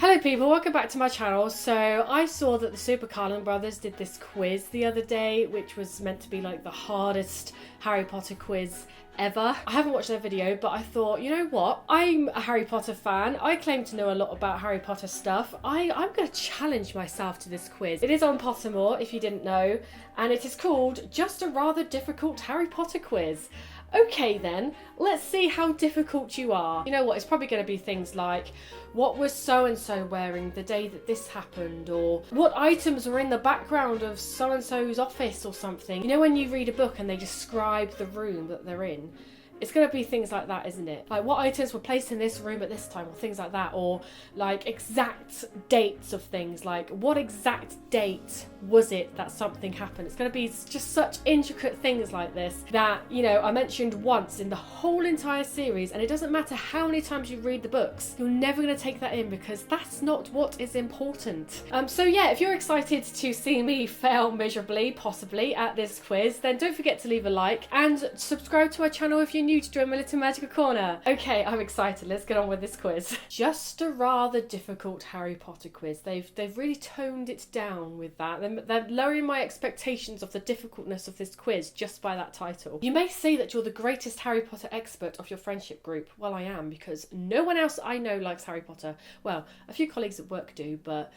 Hello people, welcome back to my channel. So I saw that the Super Carlin brothers did this quiz the other day, which was meant to be like the hardest Harry Potter quiz ever. I haven't watched their video, but I thought, you know what? I'm a Harry Potter fan. I claim to know a lot about Harry Potter stuff. I'm going to challenge myself to this quiz. It is on Pottermore, if you didn't know, and it is called Just a Rather Difficult Harry Potter Quiz. Okay then, let's see how difficult you are. You know what, it's probably going to be things like, what was so-and-so wearing the day that this happened? Or what items were in the background of so-and-so's office or something? You know when you read a book and they describe the room that they're in? It's going to be things like that, isn't it? Like what items were placed in this room at this time, or things like that, or like exact dates of things, like what exact date was it that something happened? It's going to be just such intricate things like this that, you know, I mentioned once in the whole entire series, and it doesn't matter how many times you read the books, you're never going to take that in because that's not what is important. So yeah, if you're excited to see me fail miserably, possibly, at this quiz, then don't forget to leave a like and subscribe to our channel if you're new to join my little magical corner. Okay, I'm excited. Let's get on with this quiz. Just a rather difficult Harry Potter quiz. They've really toned it down with that. They're lowering my expectations of the difficultness of this quiz just by that title. You may say that you're the greatest Harry Potter expert of your friendship group. Well, I am, because no one else I know likes Harry Potter. Well, a few colleagues at work do, but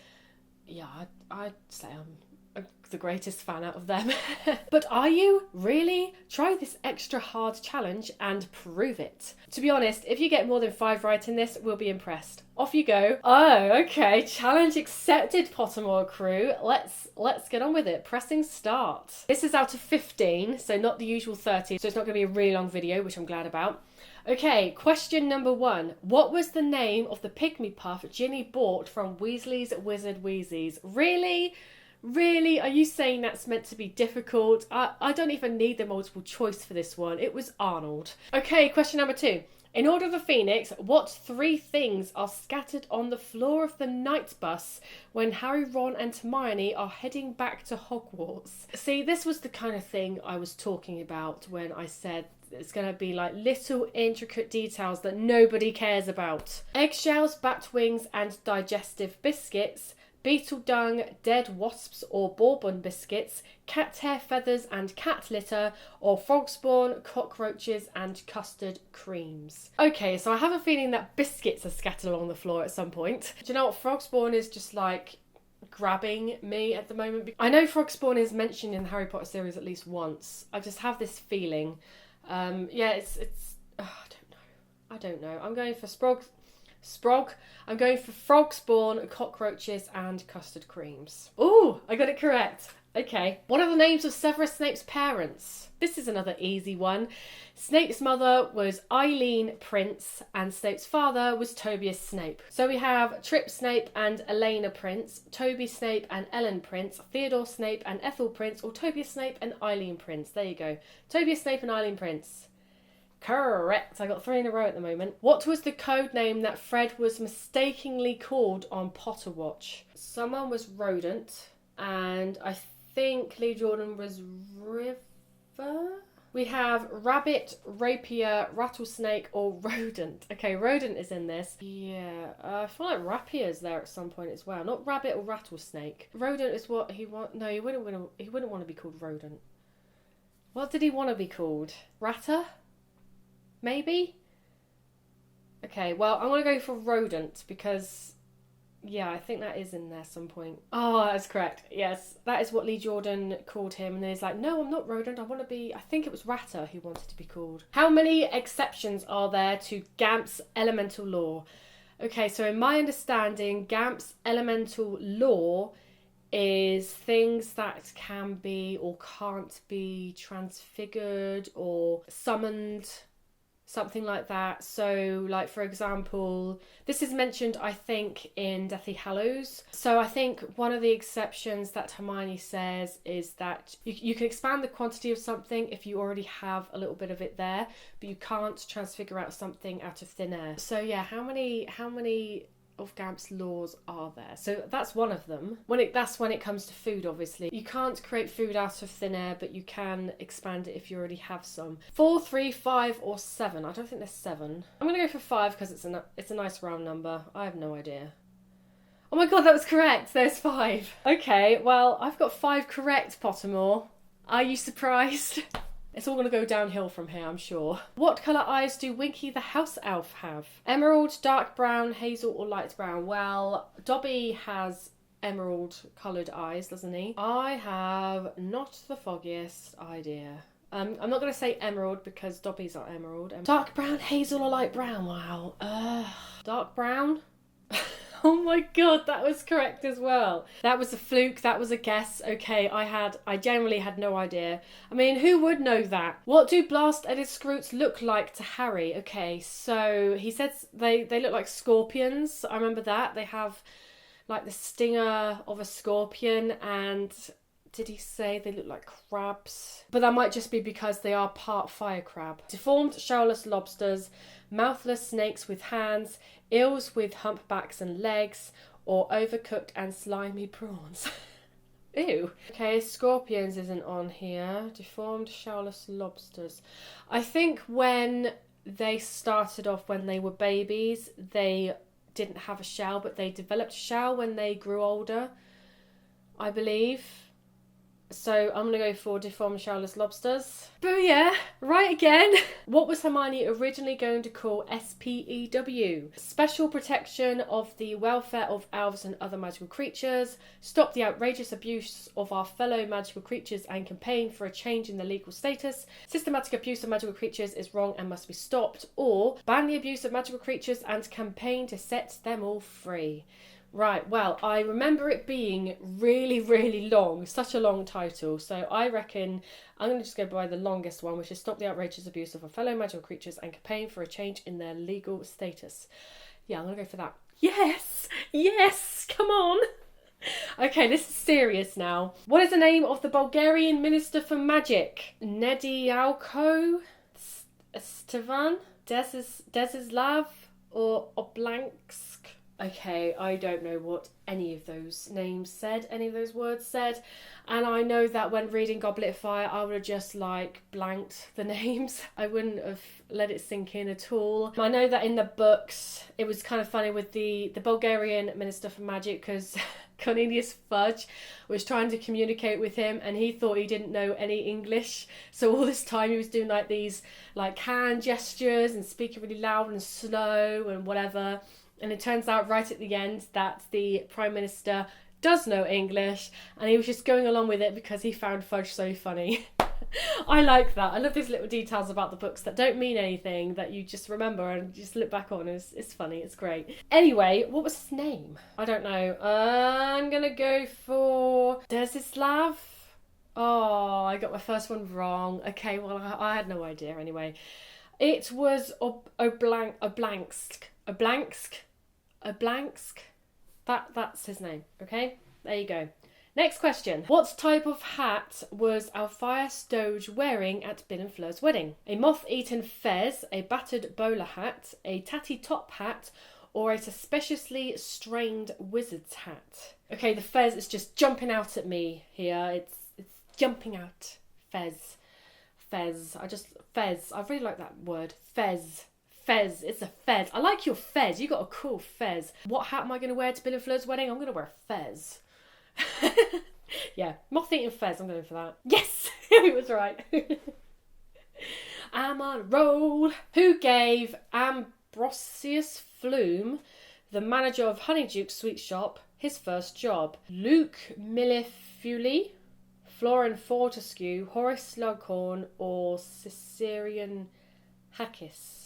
yeah, I'd say I'm the greatest fan out of them. But are you? Really? Try this extra hard challenge and prove it. To be honest, if you get more than 5 right in this, we'll be impressed. Off you go. Oh, okay. Challenge accepted, Pottermore crew. Let's get on with it. Pressing start. This is out of 15, so not the usual 30, so it's not going to be a really long video, which I'm glad about. Okay, question number 1. What was the name of the pygmy puff Ginny bought from Weasley's Wizard Wheezies? Really? Really? Are you saying that's meant to be difficult? I don't even need the multiple choice for this one. It was Arnold. Okay, question number 2. In Order of the Phoenix, what 3 things are scattered on the floor of the night bus when Harry, Ron and Hermione are heading back to Hogwarts? See, this was the kind of thing I was talking about when I said it's going to be like little intricate details that nobody cares about. Eggshells, bat wings and digestive biscuits, beetle dung, dead wasps or bourbon biscuits, cat hair feathers and cat litter, or frog spawn, cockroaches and custard creams. Okay, so I have a feeling that biscuits are scattered along the floor at some point. Do you know what? Frog spawn is just like grabbing me at the moment. I know frog spawn is mentioned in the Harry Potter series at least once. I just have this feeling. Yeah, it's oh, I don't know. I'm going for I'm going for frog spawn, cockroaches and custard creams. Ooh, I got it correct. Okay. What are the names of Severus Snape's parents? This is another easy one. Snape's mother was Eileen Prince and Snape's father was Tobias Snape. So we have Trip Snape and Elena Prince, Toby Snape and Ellen Prince, Theodore Snape and Ethel Prince, or Tobias Snape and Eileen Prince. There you go. Tobias Snape and Eileen Prince. Correct. I got 3 in a row at the moment. What was the code name that Fred was mistakenly called on Potter Watch? Someone was Rodent, and I think Lee Jordan was River. We have Rabbit, Rapier, Rattlesnake, or Rodent. Okay, Rodent is in this. Yeah, I feel like Rapier's there at some point as well. Not Rabbit or Rattlesnake. Rodent is what he want. No, he wouldn't want to be called Rodent. What did he want to be called? Ratter? Maybe? Okay, well, I'm going to go for Rodent because, yeah, I think that is in there some point. Oh, that's correct. Yes, that is what Lee Jordan called him. And then he's like, no, I'm not Rodent. I want to be, I think it was Ratter he wanted to be called. How many exceptions are there to Gamp's elemental law? Okay, so in my understanding, Gamp's elemental law is things that can be or can't be transfigured or summoned, something like that. So, like, for example, this is mentioned, I think, in Deathly Hallows. So I think one of the exceptions that Hermione says is that you can expand the quantity of something if you already have a little bit of it there, but you can't transfigure out something out of thin air. So yeah, how many of Gamp's laws are there? So that's one of them. That's when it comes to food, obviously. You can't create food out of thin air, but you can expand it if you already have some. 4, 3, 5, or 7. I don't think there's 7. I'm going to go for 5 because it's a nice round number. I have no idea. Oh my god, that was correct. There's 5. Okay, well, I've got 5 correct, Pottermore. Are you surprised? It's all going to go downhill from here, I'm sure. What colour eyes do Winky the house elf have? Emerald, dark brown, hazel or light brown? Well, Dobby has emerald coloured eyes, doesn't he? I have not the foggiest idea. I'm not going to say emerald because Dobby's not emerald. Dark brown, hazel or light brown? Wow. Dark brown? Oh my god, that was correct as well. That was a fluke, that was a guess. Okay, I generally had no idea. I mean, who would know that? What do Blast-Edit Scroots look like to Harry? Okay, so he says they look like scorpions. I remember that. They have like the stinger of a scorpion, and did he say they look like crabs? But that might just be because they are part fire crab. Deformed shelless lobsters, mouthless snakes with hands, eels with humpbacks and legs, or overcooked and slimy prawns. Ew. Okay, scorpions isn't on here. Deformed shelless lobsters. I think when they started off, when they were babies, they didn't have a shell, but they developed a shell when they grew older, I believe. So I'm going to go for deformed shellless lobsters. Booyah! Right again! What was Hermione originally going to call SPEW? Special protection of the welfare of elves and other magical creatures, stop the outrageous abuse of our fellow magical creatures and campaign for a change in their legal status, systematic abuse of magical creatures is wrong and must be stopped, or ban the abuse of magical creatures and campaign to set them all free. Right, well, I remember it being really, really long, such a long title, so I reckon I'm going to just go by the longest one, which is stop the outrageous abuse of our fellow magical creatures and campaign for a change in their legal status. Yeah, I'm going to go for that. Yes! Yes! Come on! Okay, this is serious now. What is the name of the Bulgarian Minister for Magic? Nedialko? Stevan? Desislav? Or Oblanksk? Okay, I don't know what any of those names said, any of those words said. And I know that when reading Goblet of Fire, I would have just like blanked the names. I wouldn't have let it sink in at all. I know that in the books, it was kind of funny with the Bulgarian Minister for Magic, because Cornelius Fudge was trying to communicate with him and he thought he didn't know any English. So all this time he was doing like these like hand gestures and speaking really loud and slow and whatever. And it turns out right at the end that the Prime Minister does know English and he was just going along with it because he found Fudge so funny. I like that. I love these little details about the books that don't mean anything, that you just remember and just look back on. It's funny, it's great. Anyway, what was his name? I don't know. I'm going to go for Desislav. Oh, I got my first one wrong. Okay, well, I had no idea anyway. It was Oblanksk. That's his name, okay? There you go. Next question. What type of hat was Alpheus Doge wearing at Bill and Fleur's wedding? A moth-eaten fez, a battered bowler hat, a tatty top hat, or a suspiciously strained wizard's hat? Okay, the fez is just jumping out at me here. It's jumping out. Fez. I really like that word. Fez. It's a fez. I like your fez. You got a cool fez. What hat am I going to wear to Bill and Fleur's wedding? I'm going to wear a fez. Yeah, moth-eaten fez. I'm going for that. Yes! It was right. I'm on a roll. Who gave Ambrosius Flume, the manager of Honeyduke's sweet shop, his first job? Luke Millefeuille, Florin Fortescue, Horace Slughorn, or Cicerien Hackis?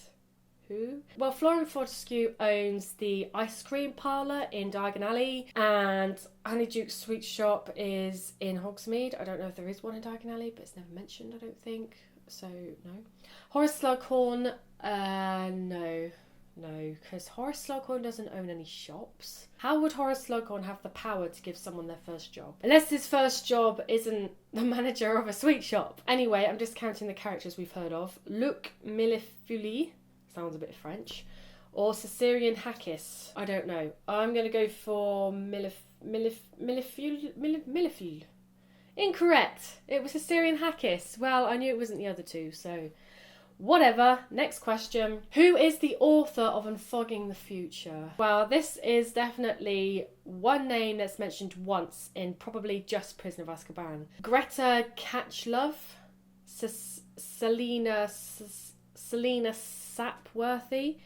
Who? Well, Florin Fortescue owns the ice cream parlour in Diagon Alley, and Honeyduke's sweet shop is in Hogsmeade. I don't know if there is one in Diagon Alley, but it's never mentioned, I don't think. So, no. Horace Slughorn, no, because Horace Slughorn doesn't own any shops. How would Horace Slughorn have the power to give someone their first job? Unless his first job isn't the manager of a sweet shop. Anyway, I'm just counting the characters we've heard of. Luc Millefeuille, sounds a bit French, or Cicerien Hackis. I don't know. I'm going to go for Millefeuille. Incorrect. It was Cicerien Hackis. Well, I knew it wasn't the other two, so Whatever. Next question. Who is the author of Unfogging the Future? Well, this is definitely one name that's mentioned once in probably just Prisoner of Azkaban. Greta Catchlove, Selena Sapworthy,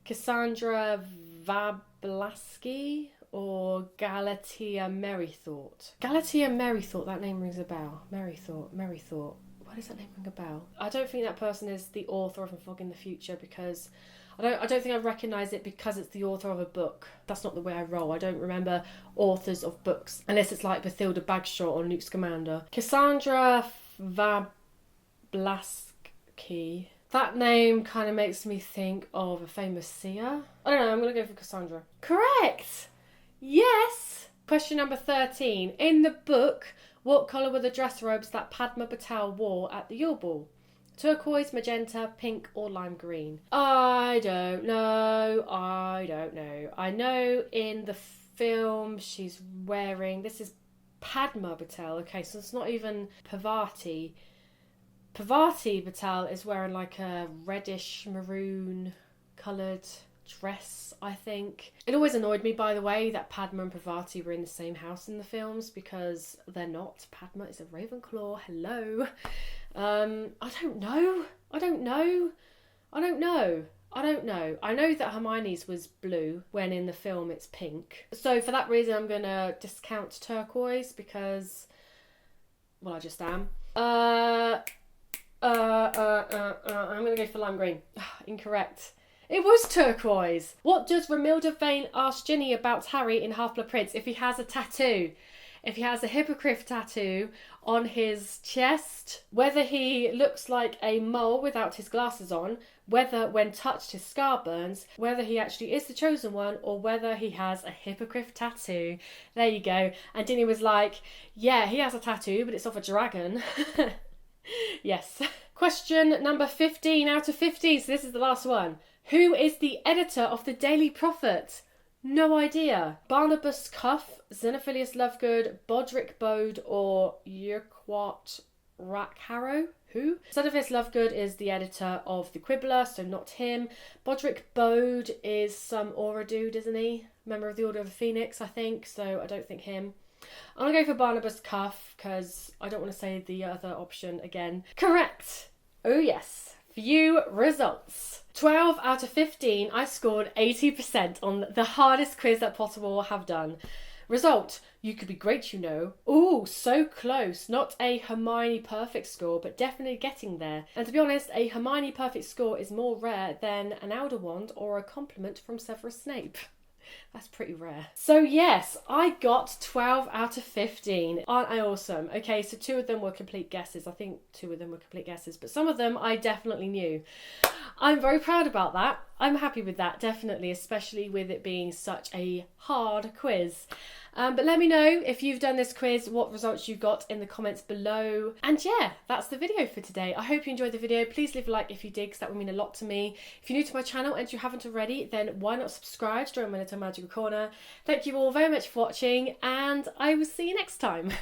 Cassandra Vablaski, or Galatea Merrythought. Galatea Merrythought, that name rings a bell. Merrythought. Why does that name ring a bell? I don't think that person is the author of Unfogging the Future because I don't think I recognise it because it's the author of a book. That's not the way I roll. I don't remember authors of books unless it's like Bathilda Bagshot or Luke Scamander. Cassandra Vablaski. That name kind of makes me think of a famous seer. I don't know, I'm going to go for Cassandra. Correct! Yes! Question number 13. In the book, what colour were the dress robes that Padma Patel wore at the Yule Ball? Turquoise, magenta, pink or lime green? I don't know. I know in the film she's wearing... This is Padma Patel. Okay, so it's not even Parvati. Parvati Patel is wearing like a reddish maroon coloured dress, I think. It always annoyed me, by the way, that Padma and Parvati were in the same house in the films because they're not. Padma is a Ravenclaw. Hello. I don't know. I know that Hermione's was blue when in the film it's pink. So for that reason I'm going to discount turquoise because, well, I just am. I'm going to go for lime green. Incorrect. It was turquoise. What does Romilda Vane ask Ginny about Harry in HalfBlood Prince if he has a tattoo? If he has a hippogriff tattoo on his chest, whether he looks like a mole without his glasses on, whether when touched his scar burns, whether he actually is the chosen one, or whether he has a hippogriff tattoo. There you go. And Ginny was like, yeah, he has a tattoo, but it's of a dragon. Yes. Question number 15 out of 15. So this is the last one. Who is the editor of the Daily Prophet? No idea. Barnabas Cuff, Xenophilius Lovegood, Bodrick Bode, or Urquhart Rackharrow? Who? Xenophilius Lovegood is the editor of The Quibbler, so not him. Bodrick Bode is some Aura dude, isn't he? Member of the Order of the Phoenix, I think, so I don't think him. I'm going to go for Barnabas Cuff because I don't want to say the other option again. Correct! Oh yes. View results. 12 out of 15, I scored 80% on the hardest quiz that Pottermore have done. Result, you could be great, you know. Ooh, so close. Not a Hermione perfect score, but definitely getting there. And to be honest, a Hermione perfect score is more rare than an Elder Wand or a compliment from Severus Snape. That's pretty rare. So yes, I got 12 out of 15. Aren't I awesome? Okay, so 2 of them were complete guesses. I think 2 of them were complete guesses, but some of them I definitely knew. I'm very proud about that. I'm happy with that, definitely, especially with it being such a hard quiz. But let me know if you've done this quiz, what results you got in the comments below. And yeah, that's the video for today. I hope you enjoyed the video. Please leave a like if you did, because that would mean a lot to me. If you're new to my channel and you haven't already, then why not subscribe to join my little magical corner. Thank you all very much for watching, and I will see you next time.